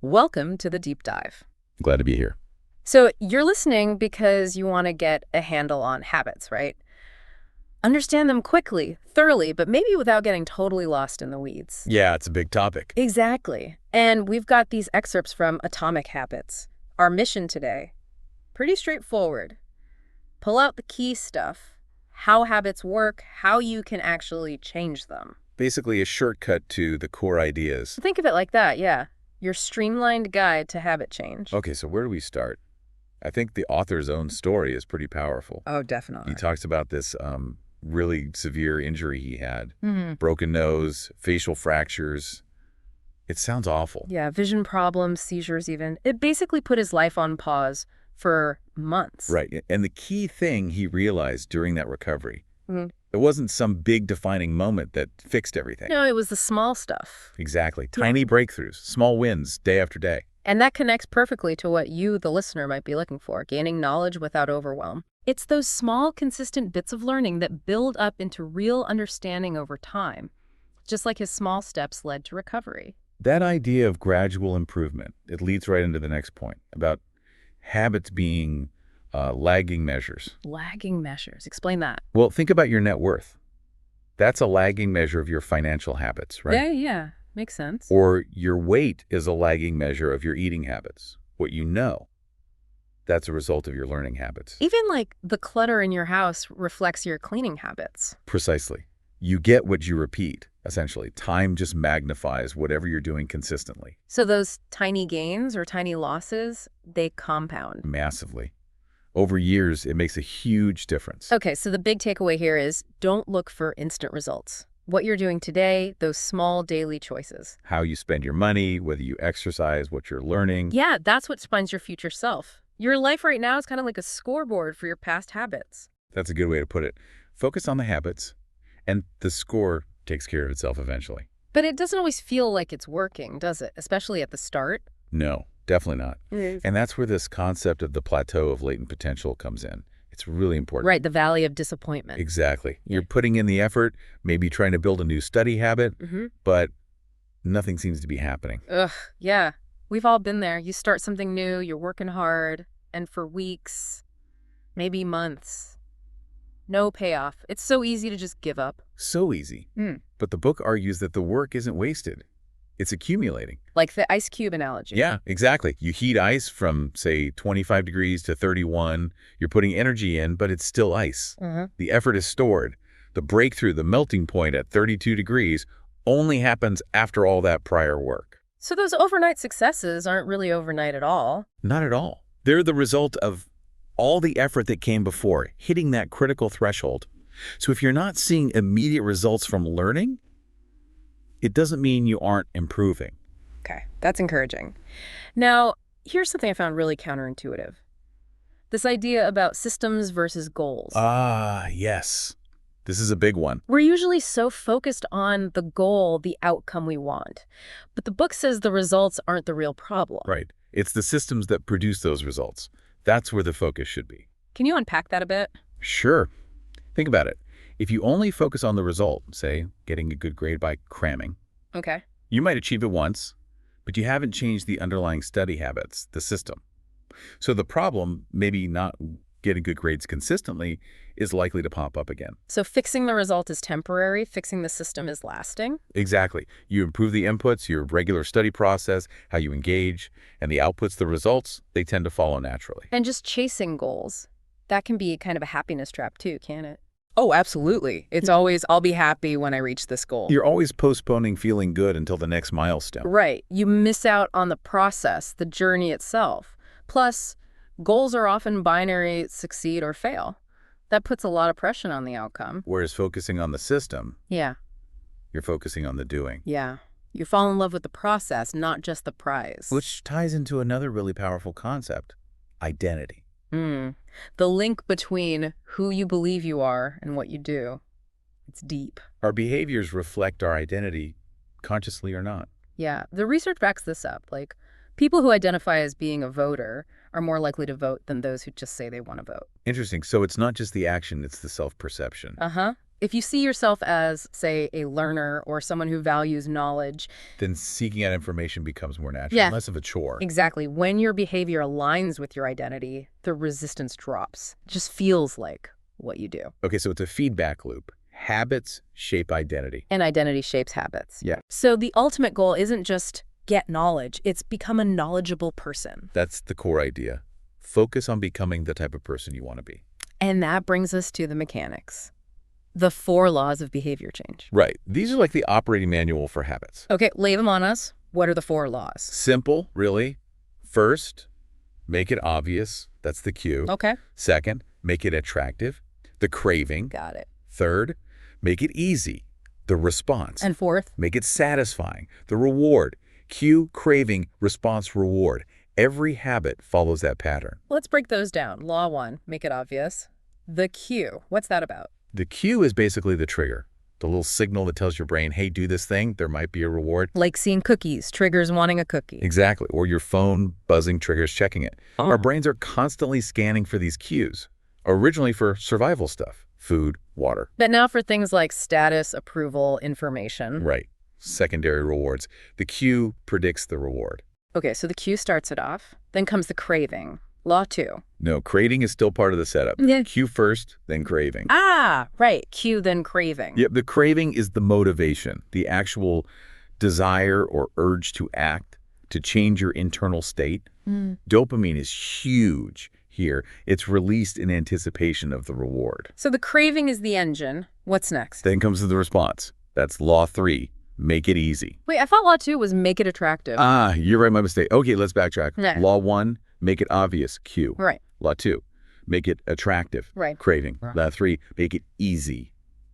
Welcome to the deep dive. Glad to be here. So, you're listening because you want to get a handle on habits, right? Understand them quickly, thoroughly, but maybe without getting totally lost in the weeds. Yeah, it's a big topic. Exactly. And we've got these excerpts from Atomic Habits. Our mission today, pretty straightforward. Pull out the key stuff, how habits work, how you can actually change them. Basically a shortcut to the core ideas. Think of it like that, yeah. Your streamlined guide to habit change. Okay, so where do we start? I think the author's own story is pretty powerful. Oh, definitely. He talks about this really severe injury he had. Mm-hmm. Broken nose, facial fractures. It sounds awful. Yeah, vision problems, seizures even. It basically put his life on pause for months. Right, and the key thing he realized during that recovery, Mhm. it wasn't some big defining moment that fixed everything. No, it was the small stuff. Exactly. Tiny breakthroughs, small wins, day after day. And that connects perfectly to what you, the listener, might be looking for, gaining knowledge without overwhelm. It's those small, consistent bits of learning that build up into real understanding over time, just like his small steps led to recovery. That idea of gradual improvement, it leads right into the next point about habits being lagging measures. Lagging measures. Explain that. Well, think about your net worth. That's a lagging measure of your financial habits, right? Yeah. Makes sense. Or your weight is a lagging measure of your eating habits. What you know, that's a result of your learning habits. Even like the clutter in your house reflects your cleaning habits. Precisely. You get what you repeat, essentially. Time just magnifies whatever you're doing consistently. So those tiny gains or tiny losses, they compound. Massively. Over years, it makes a huge difference. Okay, so the big takeaway here is don't look for instant results. What you're doing today, those small daily choices. How you spend your money, whether you exercise, what you're learning. Yeah, that's what defines your future self. Your life right now is kind of like a scoreboard for your past habits. That's a good way to put it. Focus on the habits, and the score takes care of itself eventually. But it doesn't always feel like it's working, does it? Especially at the start. No, definitely not. And that's where this concept of the plateau of latent potential comes in. It's really important. Right, the valley of disappointment. Exactly. You're putting in the effort, maybe trying to build a new study habit, but nothing seems to be happening. Ugh, yeah. We've all been there. You start something new, you're working hard, and for weeks, maybe months, no payoff. It's so easy to just give up. So easy. But the book argues that the work isn't wasted. It's accumulating. Like the ice cube analogy. Yeah, exactly. You heat ice from, say, 25 degrees to 31. You're putting energy in, but it's still ice. The effort is stored. The breakthrough, the melting point at 32 degrees, only happens after all that prior work. So those overnight successes aren't really overnight at all. Not at all. They're the result of all the effort that came before, hitting that critical threshold. So if you're not seeing immediate results from learning, it doesn't mean you aren't improving. Okay, that's encouraging. Now, here's something I found really counterintuitive. This idea about systems versus goals. Ah, yes. This is a big one. We're usually so focused on the goal, the outcome we want. But the book says the results aren't the real problem. Right. It's the systems that produce those results. That's where the focus should be. Can you unpack that a bit? Sure. Think about it. If you only focus on the result, say, getting a good grade by cramming, Okay. you might achieve it once, but you haven't changed the underlying study habits, the system. So the problem, maybe not getting good grades consistently, is likely to pop up again. So fixing the result is temporary, fixing the system is lasting? Exactly. You improve the inputs, your regular study process, how you engage, and the outputs, the results, they tend to follow naturally. And just chasing goals, that can be kind of a happiness trap too, can't it? Oh, absolutely. It's always, I'll be happy when I reach this goal. You're always postponing feeling good until the next milestone. Right. You miss out on the process, the journey itself. Plus, goals are often binary, succeed or fail. That puts a lot of pressure on the outcome. Whereas focusing on the system, Yeah. you're focusing on the doing. Yeah. You fall in love with the process, not just the prize. Which ties into another really powerful concept, identity. The link between who you believe you are and what you do. It's deep. Our behaviors reflect our identity, consciously or not. Yeah. The research backs this up. Like, people who identify as being a voter are more likely to vote than those who just say they want to vote. Interesting. So it's not just the action, it's the self-perception. Uh-huh. If you see yourself as, say, a learner or someone who values knowledge, Then seeking out information becomes more natural, yeah, less of a chore. exactly. When your behavior aligns with your identity, the resistance drops. It just feels like what you do. Okay, so it's a feedback loop. Habits shape identity. And identity shapes habits. Yeah. So the ultimate goal isn't just get knowledge, it's become a knowledgeable person. That's the core idea. Focus on becoming the type of person you want to be. And that brings us to the mechanics. The 4 laws of behavior change. Right. These are like the operating manual for habits. Okay, lay them on us. What are the 4 laws? Simple, really. First, make it obvious. That's the cue. Okay. Second, make it attractive. The craving. Got it. Third, make it easy. The response. And 4th? Make it satisfying. The reward. Cue, craving, response, reward. Every habit follows that pattern. Let's break those down. Law 1, make it obvious. The cue, what's that about? The cue is basically the trigger. The little signal that tells your brain, hey, do this thing, there might be a reward. Like seeing cookies, triggers wanting a cookie. Exactly. Or your phone buzzing triggers checking it. Our brains are constantly scanning for these cues, originally for survival stuff, food, water. But now for things like status, approval, information. Right. Secondary rewards. The cue predicts the reward. Okay, so the cue starts it off. Then comes the craving. Law 2. No, craving is still part of the setup. Yeah. Cue first, then craving. Ah, right. Cue, then craving. Yep, the craving is the motivation, the actual desire or urge to act, to change your internal state. Dopamine is huge here. It's released in anticipation of the reward. So the craving is the engine. What's next? Then comes the response. That's law 3. Make it easy. Wait, I thought law 2 was make it attractive. Ah, you're right, my mistake. Okay, let's backtrack. Yeah. Law 1, make it obvious, cue. Right. Law 2, make it attractive, Right. craving. Law 3, make it easy,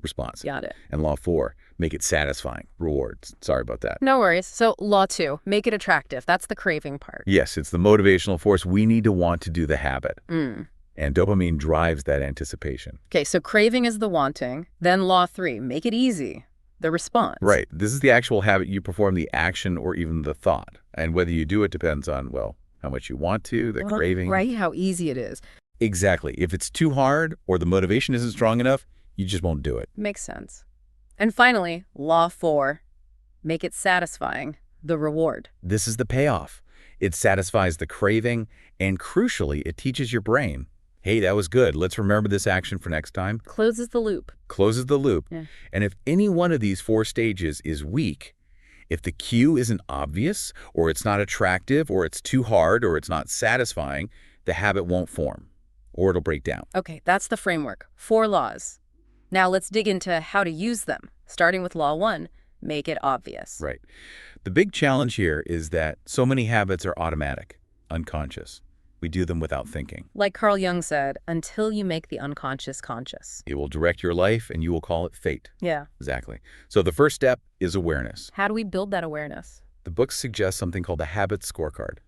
response. Got it. And law 4, make it satisfying, rewards. Sorry about that. No worries. So law 2, make it attractive. That's the craving part. Yes, it's the motivational force. We need to want to do the habit. Mm. And dopamine drives that anticipation. Okay, so craving is the wanting. Then law 3, make it easy. The response. Right. This is the actual habit. You perform the action or even the thought. And whether you do it depends on, well, how much you want to, the craving. Right, how easy it is. Exactly. If it's too hard or the motivation isn't strong enough, you just won't do it. Makes sense. And finally, law 4, make it satisfying. The reward. This is the payoff. It satisfies the craving, and crucially, it teaches your brain, hey, that was good. Let's remember this action for next time. Closes the loop. Closes the loop. Yeah. And if any one of these 4 stages is weak, if the cue isn't obvious, or it's not attractive, or it's too hard, or it's not satisfying, the habit won't form, or it'll break down. Okay, that's the framework. 4 laws. Now let's dig into how to use them. Starting with law 1, make it obvious. Right. The big challenge here is that so many habits are automatic, unconscious. We do them without thinking. Like Carl Jung said, until you make the unconscious conscious. It will direct your life, and you will call it fate. Yeah. Exactly. So the first step is awareness. How do we build that awareness? The book suggests something called the habit scorecard.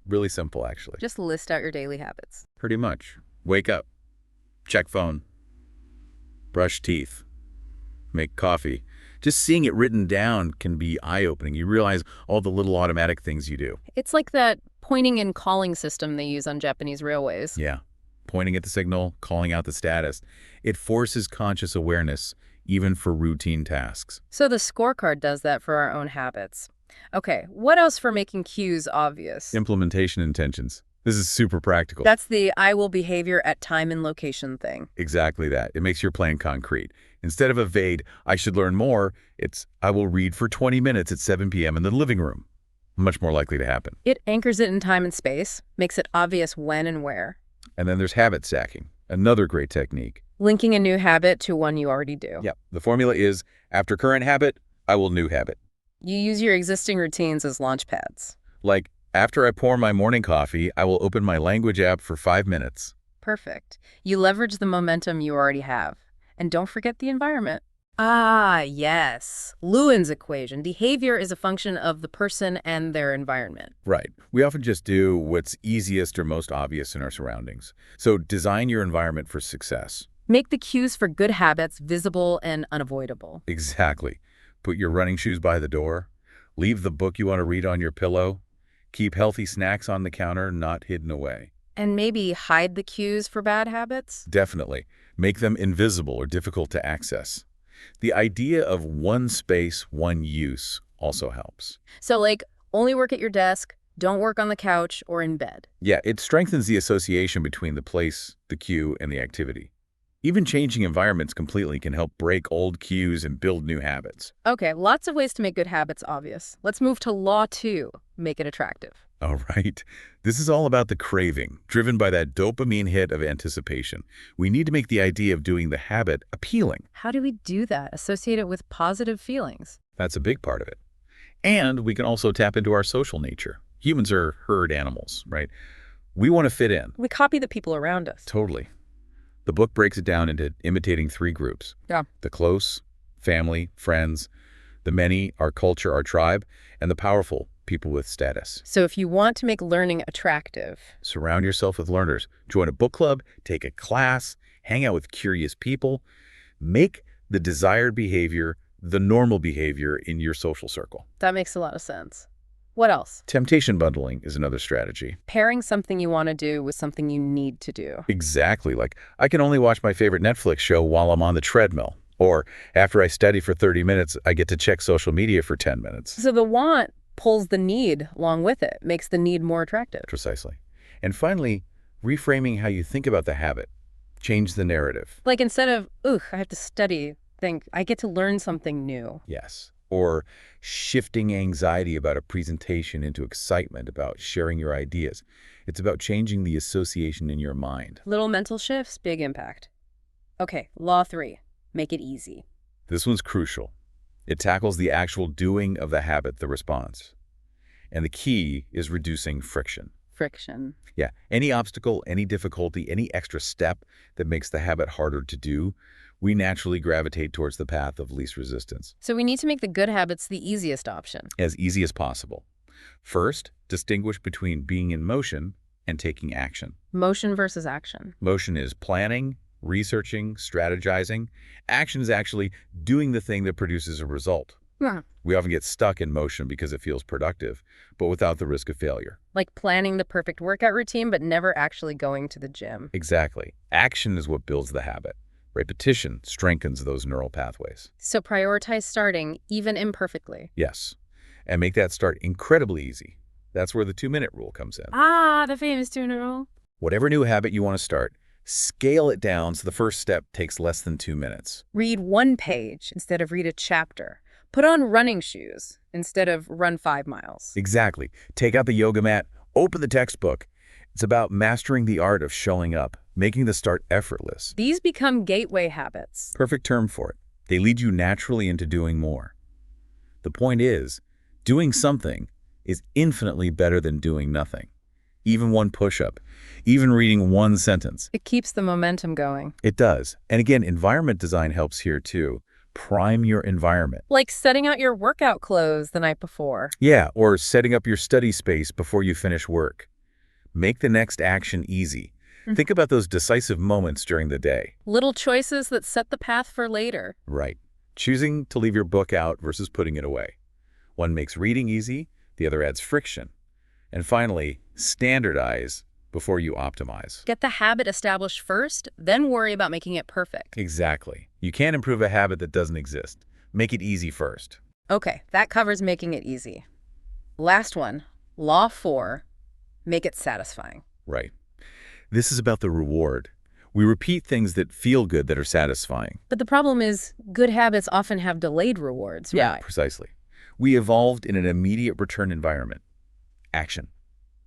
Really simple, actually. Just list out your daily habits. Pretty much. Wake up. Check phone. Brush teeth. Make coffee. Just seeing it written down can be eye-opening. You realize all the little automatic things you do. It's like that pointing and calling system they use on Japanese railways. Yeah. Pointing at the signal, calling out the status. It forces conscious awareness, even for routine tasks. So the scorecard does that for our own habits. Okay, what else for making cues obvious? Implementation intentions. This is super practical. That's the I will behavior at time and location thing. Exactly that. It makes your plan concrete. Instead of a vague, I should learn more, it's, I will read for 20 minutes at 7 p.m. in the living room. Much more likely to happen. It anchors it in time and space, makes it obvious when and where. And then there's habit stacking, another great technique. Linking a new habit to one you already do. Yep. The formula is, after current habit, I will new habit. You use your existing routines as launch pads. Like, after I pour my morning coffee, I will open my language app for 5 minutes. Perfect. You leverage the momentum you already have. And don't forget the environment. Ah, yes. Lewin's equation. Behavior is a function of the person and their environment. Right. We often just do what's easiest or most obvious in our surroundings. So design your environment for success. Make the cues for good habits visible and unavoidable. Exactly. Put your running shoes by the door. Leave the book you want to read on your pillow. Keep healthy snacks on the counter, not hidden away. And maybe hide the cues for bad habits? Definitely. Make them invisible or difficult to access. The idea of one space, one use also helps. So, like, only work at your desk, don't work on the couch or in bed. Yeah, it strengthens the association between the place, the cue, and the activity. Even changing environments completely can help break old cues and build new habits. Okay, lots of ways to make good habits obvious. Let's move to law 2, make it attractive. All right. This is all about the craving, driven by that dopamine hit of anticipation. We need to make the idea of doing the habit appealing. How do we do that? Associate it with positive feelings. That's a big part of it. And we can also tap into our social nature. Humans are herd animals, right? We want to fit in. We copy the people around us. Totally. The book breaks it down into imitating 3 groups. Yeah. The close, family, friends, the many, our culture, our tribe, and the powerful, people with status. So if you want to make learning attractive, Surround yourself with learners. Join a book club, take a class, hang out with curious people. Make the desired behavior the normal behavior in your social circle. that makes a lot of sense. What else? Temptation bundling is another strategy. Pairing something you want to do with something you need to do. Exactly. Like, I can only watch my favorite Netflix show while I'm on the treadmill. Or after I study for 30 minutes, I get to check social media for 10 minutes. So the want pulls the need along with it, makes the need more attractive. Precisely. And finally, reframing how you think about the habit. Change the narrative. Like instead of, I have to study, think, I get to learn something new. Yes. Or shifting anxiety about a presentation into excitement about sharing your ideas. It's about changing the association in your mind. Little mental shifts, big impact. Okay, law 3, make it easy. This one's crucial. It tackles the actual doing of the habit, the response. And the key is reducing friction. Friction. Yeah, any obstacle, any difficulty, any extra step that makes the habit harder to do, we naturally gravitate towards the path of least resistance. So we need to make the good habits the easiest option. As easy as possible. First, distinguish between being in motion and taking action. Motion versus action. Motion is planning, researching, strategizing. Action is actually doing the thing that produces a result. Yeah. We often get stuck in motion because it feels productive, but without the risk of failure. Like planning the perfect workout routine, but never actually going to the gym. Exactly. Action is what builds the habit. Repetition strengthens those neural pathways. So prioritize starting, even imperfectly. Yes. And make that start incredibly easy. That's where the 2-minute rule comes in. Ah, the famous 2-minute rule. Whatever new habit you want to start, scale it down so the first step takes less than 2 minutes. Read 1 page instead of read a chapter. Put on running shoes instead of run 5 miles. Exactly. Take out the yoga mat, open the textbook. It's about mastering the art of showing up, making the start effortless. These become gateway habits. Perfect term for it. They lead you naturally into doing more. The point is, doing something is infinitely better than doing nothing. Even 1 push-up, even reading 1 sentence. It keeps the momentum going. It does. And again, environment design helps here too. Prime your environment. Like setting out your workout clothes the night before. Yeah, or setting up your study space before you finish work. Make the next action easy. Think about those decisive moments during the day. Little choices that set the path for later. Right. Choosing to leave your book out versus putting it away. One makes reading easy, the other adds friction. And finally, standardize before you optimize. Get the habit established first, then worry about making it perfect. Exactly. You can't improve a habit that doesn't exist. Make it easy first. Okay, that covers making it easy. Last one, law 4, make it satisfying. Right. This is about the reward. We repeat things that feel good that are satisfying. But the problem is, good habits often have delayed rewards, right? Precisely. We evolved in an immediate return environment. Action.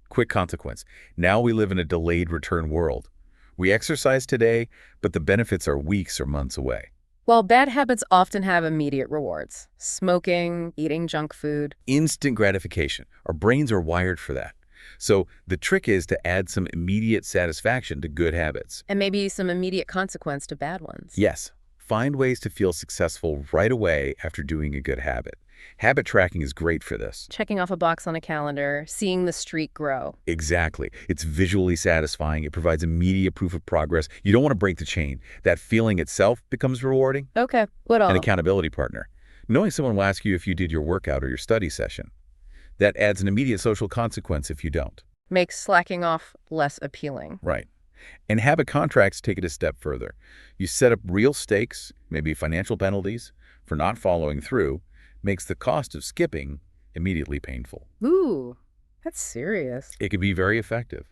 Quick consequence. Now we live in a delayed return world. We exercise today, but the benefits are weeks or months away. While bad habits often have immediate rewards. Smoking, eating junk food. Instant gratification. Our brains are wired for that. So the trick is to add some immediate satisfaction to good habits. And maybe some immediate consequence to bad ones. Yes. Find ways to feel successful right away after doing a good habit. Habit tracking is great for this. Checking off a box on a calendar, seeing the streak grow. Exactly. It's visually satisfying. It provides immediate proof of progress. You don't want to break the chain. That feeling itself becomes rewarding. Okay, what else? An accountability partner. Knowing someone will ask you if you did your workout or your study session. That adds an immediate social consequence if you don't. Makes slacking off less appealing. Right. And habit contracts take it a step further. You set up real stakes, maybe financial penalties, for not following through, makes the cost of skipping immediately painful. Ooh, that's serious. It can be very effective.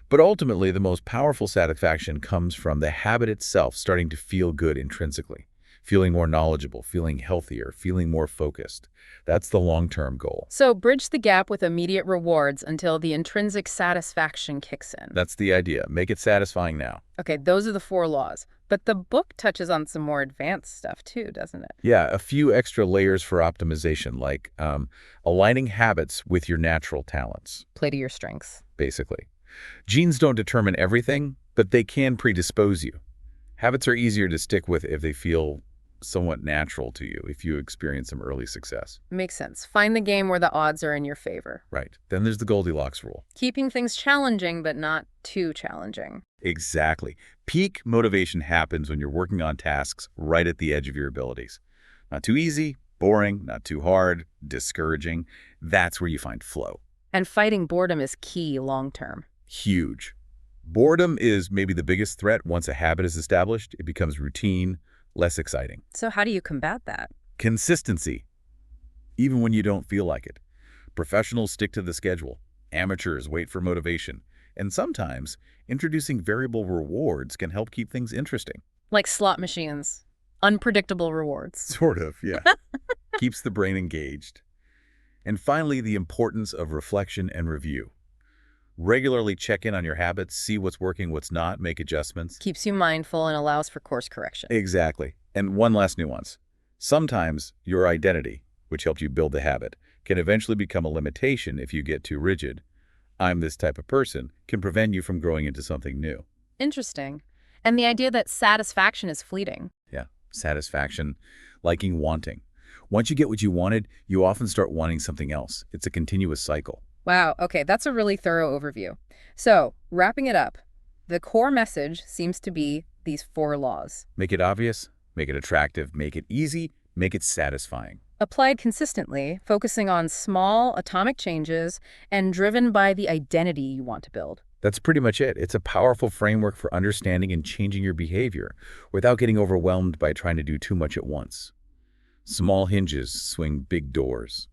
But ultimately, the most powerful satisfaction comes from the habit itself starting to feel good intrinsically, feeling more knowledgeable, feeling healthier, feeling more focused. That's the long-term goal. So bridge the gap with immediate rewards until the intrinsic satisfaction kicks in. That's the idea. Make it satisfying now. Okay, those are the 4 laws. But the book touches on some more advanced stuff too, doesn't it? Yeah, a few extra layers for optimization, like aligning habits with your natural talents, Play to your strengths. basically. Genes don't determine everything, but they can predispose you. Habits are easier to stick with if they feel somewhat natural to you, if you experience some early success. Makes sense. Find the game where the odds are in your favor. Right. Then there's the Goldilocks rule. Keeping things challenging, but not too challenging. Exactly. Peak motivation happens when you're working on tasks right at the edge of your abilities. Not too easy, boring, not too hard, discouraging. That's where you find flow. And fighting boredom is key long term. Huge. Boredom is maybe the biggest threat. Once a habit is established, it becomes routine, less exciting. So how do you combat that? Consistency, even when you don't feel like it. Professionals stick to the schedule. Amateurs wait for motivation. And sometimes, introducing variable rewards can help keep things interesting. Like slot machines. Unpredictable rewards. Sort of, yeah. Keeps the brain engaged. And finally, the importance of reflection and review. Regularly check in on your habits, see what's working, what's not, make adjustments. Keeps you mindful and allows for course correction. Exactly. And one last nuance. Sometimes your identity, which helped you build the habit, can eventually become a limitation if you get too rigid. I'm this type of person can prevent you from growing into something new. Interesting. And the idea that satisfaction is fleeting. Yeah. Satisfaction, liking, wanting. Once you get what you wanted, you often start wanting something else. It's a continuous cycle. Wow, okay, that's a really thorough overview. So, wrapping it up, the core message seems to be these 4 laws. Make it obvious, make it attractive, make it easy, make it satisfying. Applied consistently, focusing on small atomic changes and driven by the identity you want to build. That's pretty much it. It's a powerful framework for understanding and changing your behavior without getting overwhelmed by trying to do too much at once. Small hinges swing big doors.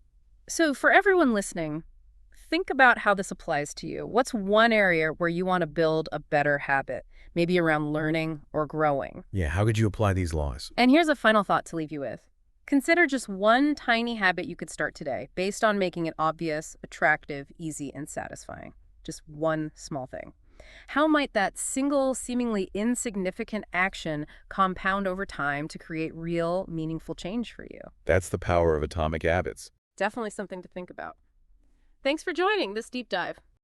So, for everyone listening, think about how this applies to you. What's one area where you want to build a better habit, maybe around learning or growing? Yeah, how could you apply these laws? And here's a final thought to leave you with. Consider just one tiny habit you could start today, based on making it obvious, attractive, easy, and satisfying. Just one small thing. How might that single, seemingly insignificant action compound over time to create real, meaningful change for you? That's the power of atomic habits. Definitely something to think about. Thanks for joining this deep dive.